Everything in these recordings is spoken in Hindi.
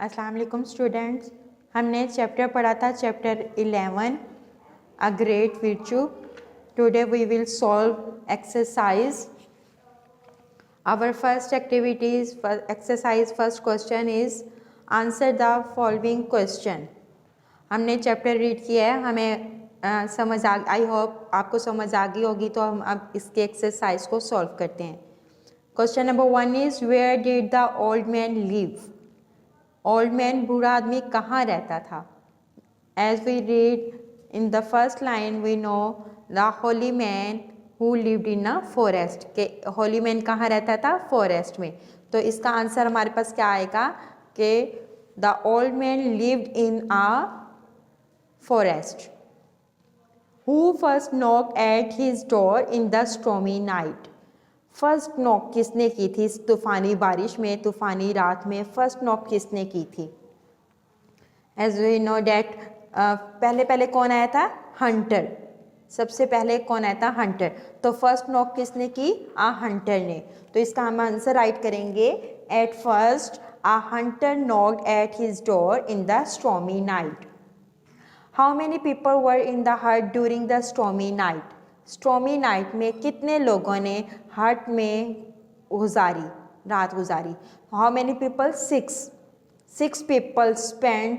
अस्सलाम वालेकुम स्टूडेंट्स। हमने चैप्टर पढ़ा था chapter 11 a great virtue. Today we will solve exercise. Our first activity is exercise. First question is answer the following question. हमने चैप्टर रीड किया है, हमें समझ आ आई होप आपको समझ आ गई होगी। तो हम अब इसके एक्सरसाइज को सॉल्व करते हैं। Question number 1 is where did the old man live. Old man बूढ़ा आदमी कहाँ रहता था। As we read in the first line we know the holy man who lived in a forest. के होली मैन कहाँ रहता था, फॉरेस्ट में। तो इसका आंसर हमारे पास क्या आएगा कि the old man lived in a forest. Who first knock at his door in the stormy night. First knock किसने की थी इस तूफानी बारिश में, तूफानी रात में फर्स्ट नॉक किसने की थी। एज वी नो डैट पहले कौन आया था, हंटर। सबसे पहले कौन आया था, हंटर। तो फर्स्ट नॉक किसने की, हंटर ने। तो इसका हम आंसर राइट करेंगे at first a hunter knocked at his door in the stormy night. How many people were in the hut during the stormy night? Stormy night में कितने लोगों ने हट में गुजारी, रात गुजारी। How many people, 6 people spend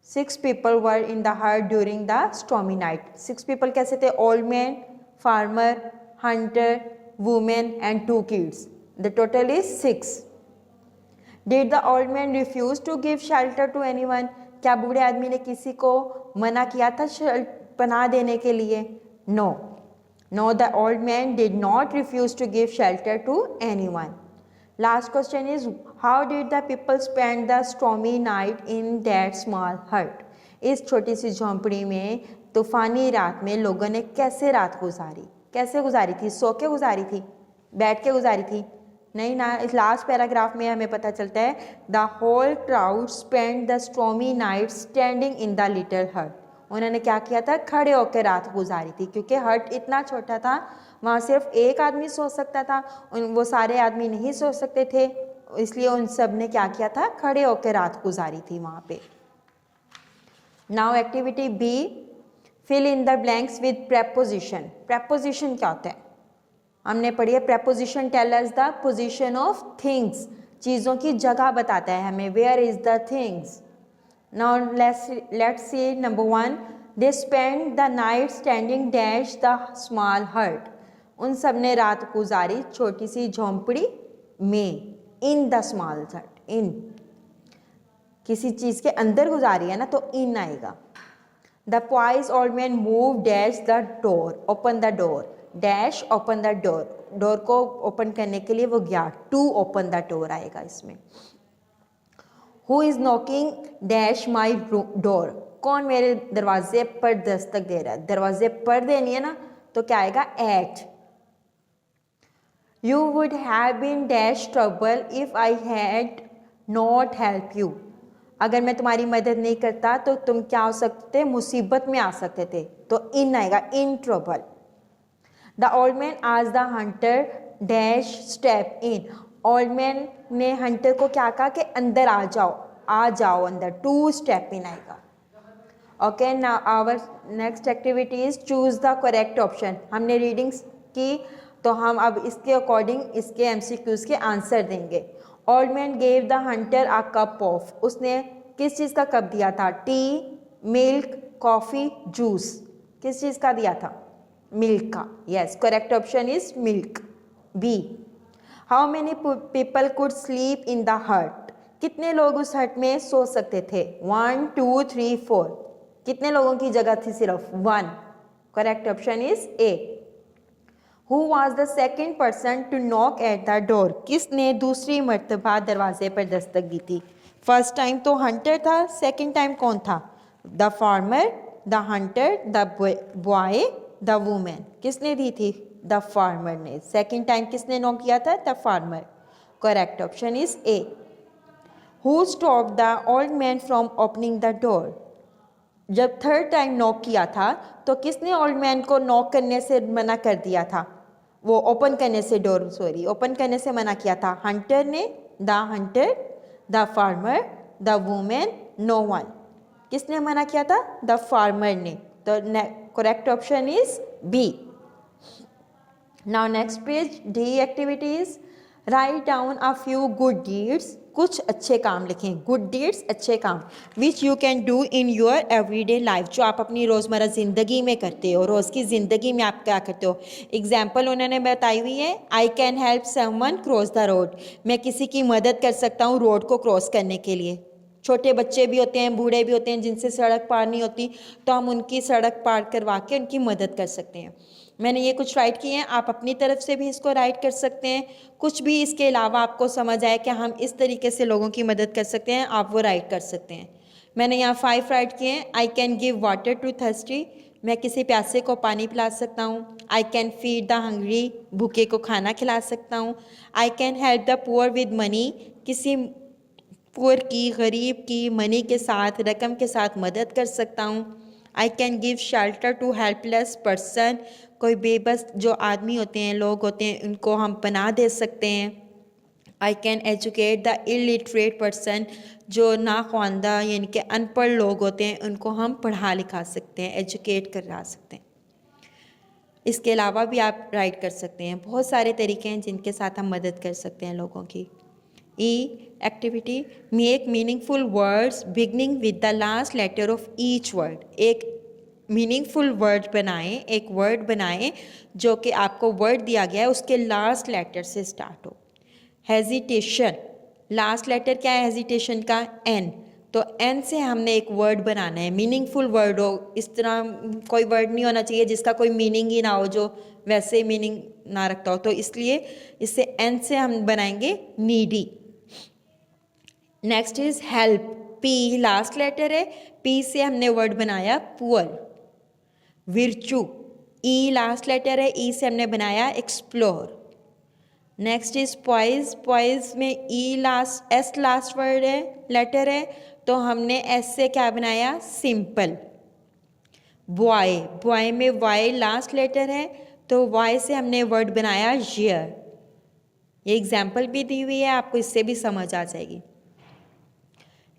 6 people were in the hut during the stormy night. 6 people कैसे थे, old man, farmer, hunter, women and 2 kids. The total is 6। Did the old man refuse to give shelter to anyone. क्या बूढ़े आदमी ने किसी को मना किया था पनाह देने के लिए। No, the old man did not refuse to give shelter to anyone. Last question is how did the people spend the stormy night in that small hut. इस छोटी सी झोंपड़ी में तूफानी रात में लोगों ने कैसे रात गुजारी। कैसे गुजारी थी, सो के गुजारी थी, बैठ के गुजारी थी, नहीं ना। इस लास्ट पैराग्राफ में हमें पता चलता है the whole crowd spend the stormy night standing in the little hut. उन्होंने क्या किया था, खड़े होकर रात गुजारी थी, क्योंकि हट इतना छोटा था, वहाँ सिर्फ एक आदमी सो सकता था, वो सारे आदमी नहीं सो सकते थे, इसलिए उन सब ने क्या किया था, खड़े होकर रात गुजारी थी वहाँ पे। Now activity B, fill in the blanks with preposition. Preposition क्या होता है, हमने पढ़ी है preposition tell us the position of things. चीज़ों की जगह बताता है हमें, where is the things. Now let's see number 1, they spend the night standing dash the small hut. उन सब ने रात गुजारी छोटी सी झोंपड़ी में। इन द स्मॉल हट, इन किसी चीज़ के अंदर गुजारी है ना, तो इन आएगा। The poise old man move dash the door, open the door, dash open the door, door को ओपन करने के लिए वो गया, टू ओपन द डोर आएगा इसमें। Who is knocking dash my door, कौन मेरे दरवाजे पर दस्तक दे रहा है। दरवाजे पर देनी है ना, तो क्या आएगा, at. You would have been dash trouble if I had not help you. अगर मैं तुम्हारी मदद नहीं करता तो तुम क्या हो सकते, मुसीबत में आ सकते थे, तो इन आएगा, in trouble. The old man as the hunter dash step in. Old man ने हंटर को क्या कहा कि अंदर आ जाओ अंदर, 2 स्टेप इन आएगा। Okay, now our next activity is choose the correct option. हमने रीडिंग्स की, तो हम अब इसके अकॉर्डिंग इसके एमसीक्यूज के आंसर देंगे। Old man gave the Hunter a cup of. उसने किस चीज़ का कप दिया था, टी, मिल्क, कॉफ़ी, जूस। किस चीज़ का दिया था, मिल्क का। Yes, correct option is milk, B. How many people could sleep in the hut. कितने लोग उस हट में सो सकते थे, 1 2 3 4। कितने लोगों की जगह थी, सिर्फ 1। Correct option is A. Who was the second person to knock at the door. किसने दूसरी मर्तबा दरवाजे पर दस्तक दी थी। फर्स्ट टाइम तो हंटर था, सेकेंड टाइम कौन था, the farmer, the hunter, the boy, the women. किसने दी थी, द फार्मर ने। सेकेंड टाइम किसने नॉक किया था, the farmer. Correct option is A. Who stop the old man from opening the door. जब थर्ड टाइम नॉक किया था तो किसने ओल्ड मैन को नॉक करने से मना कर दिया था, वो ओपन करने से, डोर ओपन करने से मना किया था, हंटर ने, the hunter, the farmer, the women, no one. किसने मना किया था? द फार्मर ने। तो correct option is B. Now next page, D activities. Write down a few good deeds. कुछ अच्छे काम लिखें, गुड डीड्स अच्छे काम, which you can do in your everyday life, जो आप अपनी रोज़मर्रा ज़िंदगी में करते हो, रोज़ की ज़िंदगी में आप क्या करते हो। एग्जाम्पल उन्होंने बताई हुई है, आई can help someone cross the road, मैं किसी की मदद कर सकता हूँ रोड को क्रॉस करने के लिए। छोटे बच्चे भी होते हैं, बूढ़े भी होते हैं, जिनसे सड़क पार नहीं होती, तो हम उनकी सड़क पार करवा के उनकी मदद कर सकते हैं। मैंने ये कुछ राइट किए हैं, आप अपनी तरफ से भी इसको राइट कर सकते हैं। कुछ भी इसके अलावा आपको समझ आए कि हम इस तरीके से लोगों की मदद कर सकते हैं, आप वो राइट कर सकते हैं। मैंने यहाँ 5 राइट किए हैं। I can give water to thirsty, मैं किसी प्यासे को पानी पिला सकता हूँ। I can feed the hungry, भूखे को खाना खिला सकता हूँ। I can help the poor with money, किसी पुअर की, गरीब की मनी के साथ, रकम के साथ मदद कर सकता हूँ। I can give shelter to helpless person, कोई बेबस जो आदमी होते हैं, लोग होते हैं, उनको हम पनाह दे सकते हैं। I can educate the illiterate person, जो नाख्वानदा यानी कि अनपढ़ लोग होते हैं, उनको हम पढ़ा लिखा सकते हैं, एजुकेट करा सकते हैं। इसके अलावा भी आप राइट कर सकते हैं, बहुत सारे तरीके हैं जिनके साथ हम मदद कर सकते हैं लोगों की। E activity, make meaningful words beginning with the last letter of each word, एक मीनिंगफुल वर्ड बनाएं, एक वर्ड बनाएं जो कि आपको वर्ड दिया गया है उसके लास्ट लेटर से स्टार्ट हो। हेजिटेशन, लास्ट लेटर क्या है हेजिटेशन का? एन, तो एन से हमने एक वर्ड बनाना है, मीनिंगफुल वर्ड हो। इस तरह कोई वर्ड नहीं होना चाहिए जिसका कोई मीनिंग ही ना हो, जो वैसे मीनिंग ना रखता हो, तो इसलिए इससे एन से हम बनाएंगे needy. Next is help, P last letter है, पी से हमने वर्ड बनाया poor. Virtue, E last letter है, ई से हमने बनाया explore. Next is poise, poise में E last, S last word है, लेटर है, तो हमने एस से क्या बनाया? सिंपल। बॉय, बॉय में वाई लास्ट लेटर है, तो वाई से हमने वर्ड बनाया ईयर। ये एग्जाम्पल भी दी हुई है, आपको इससे भी समझ आ जाएगी।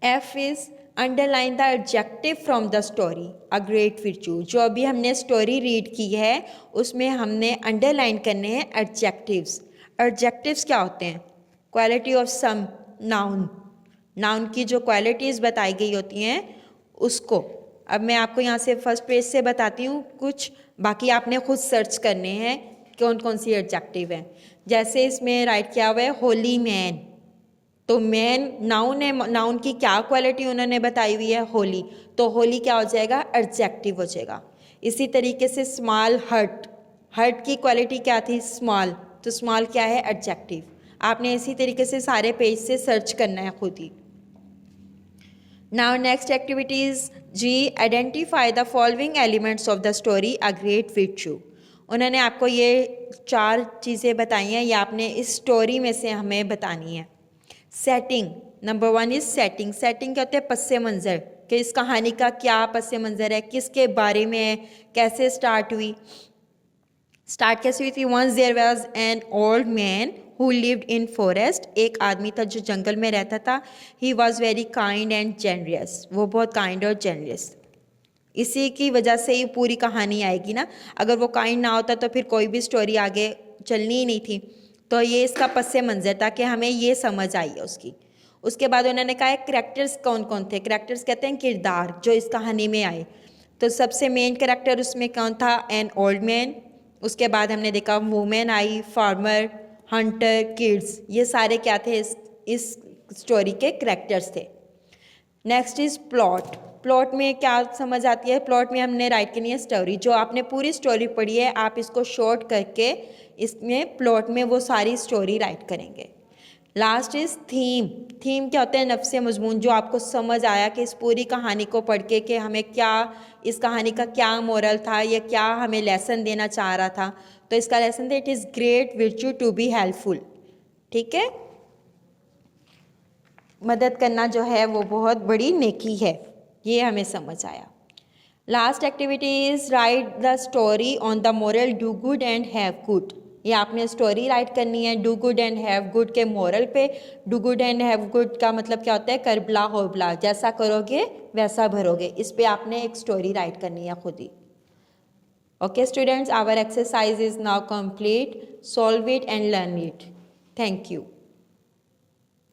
F is underline the adjective from the story, a great विर्चू, जो अभी हमने स्टोरी रीड की है उसमें हमने अंडरलाइन करने हैं एडजेक्टिव्स। एडजेक्टिव्स क्या होते हैं? Quality of some noun, noun की जो क्वालिटीज़ बताई गई होती हैं उसको। अब मैं आपको यहाँ से फर्स्ट पेज से बताती हूँ कुछ, बाकी आपने खुद सर्च करने हैं कौन कौन सी एडजेक्टिव हैं। जैसे इसमें राइट किया हुआ है होली मैन, तो मैन नाउन है, नाउन की क्या क्वालिटी उन्होंने बताई हुई है? होली, तो होली क्या हो जाएगा? एडजेक्टिव हो जाएगा। इसी तरीके से स्मॉल हर्ट, हर्ट की क्वालिटी क्या थी? स्मॉल, तो स्मॉल क्या है? एडजेक्टिव। आपने इसी तरीके से सारे पेज से सर्च करना है खुद ही। Now next activities G, identify the following elements of the story a great virtue. उन्होंने आपको ये 4 चीज़ें बताई हैं, ये आपने इस स्टोरी में से हमें बतानी है। Setting, number 1 is setting. Setting क्या होता है? पस्से मंज़र, कि इस कहानी का क्या पस्से मंज़र है, किसके बारे में है, कैसे स्टार्ट हुई। स्टार्ट कैसे हुई थी? Once there was an old man who lived in forest, एक आदमी था जो जंगल में रहता था। He was very kind and generous, वो बहुत काइंड और जेनरियस। इसी की वजह से ही पूरी कहानी आएगी ना, अगर वो काइंड ना होता तो फिर कोई भी स्टोरी आगे चलनी ही नहीं थी। तो ये इसका पस्से मंज़र था कि हमें ये समझ आई है उसकी। उसके बाद उन्होंने कहा है करैक्टर्स कौन कौन थे? करैक्टर्स कहते हैं किरदार जो इस कहानी में आए। तो सबसे मेन करैक्टर उसमें कौन था? N old man. उसके बाद हमने देखा women I, farmer, Hunter, kids, ये सारे क्या थे? इस स्टोरी के करैक्टर्स थे। Next is plot. प्लॉट में क्या समझ आती है? प्लॉट में हमने राइट करनी है स्टोरी, जो आपने पूरी स्टोरी पढ़ी है आप इसको शॉर्ट करके इसमें प्लॉट में वो सारी स्टोरी राइट करेंगे। Last is theme. थीम क्या होता है? नफ्से मजमून, जो आपको समझ आया कि इस पूरी कहानी को पढ़ के कि हमें क्या, इस कहानी का क्या मोरल था या क्या हमें लेसन देना चाह रहा था। तो इसका लेसन था it is great virtue to be helpful. ठीक है, मदद करना जो है वो बहुत बड़ी नेकी है, ये हमें समझ आया। Last activity is right the story on the moral do good and have good. ये आपने स्टोरी राइट करनी है। Do good and have good के मोरल पे। Do good and have good का मतलब क्या होता है? करबला होबला, जैसा करोगे वैसा भरोगे। इस पे आपने एक स्टोरी राइट करनी है खुद ही। Okay students, our exercise is now complete. Solve it and learn it. Thank you.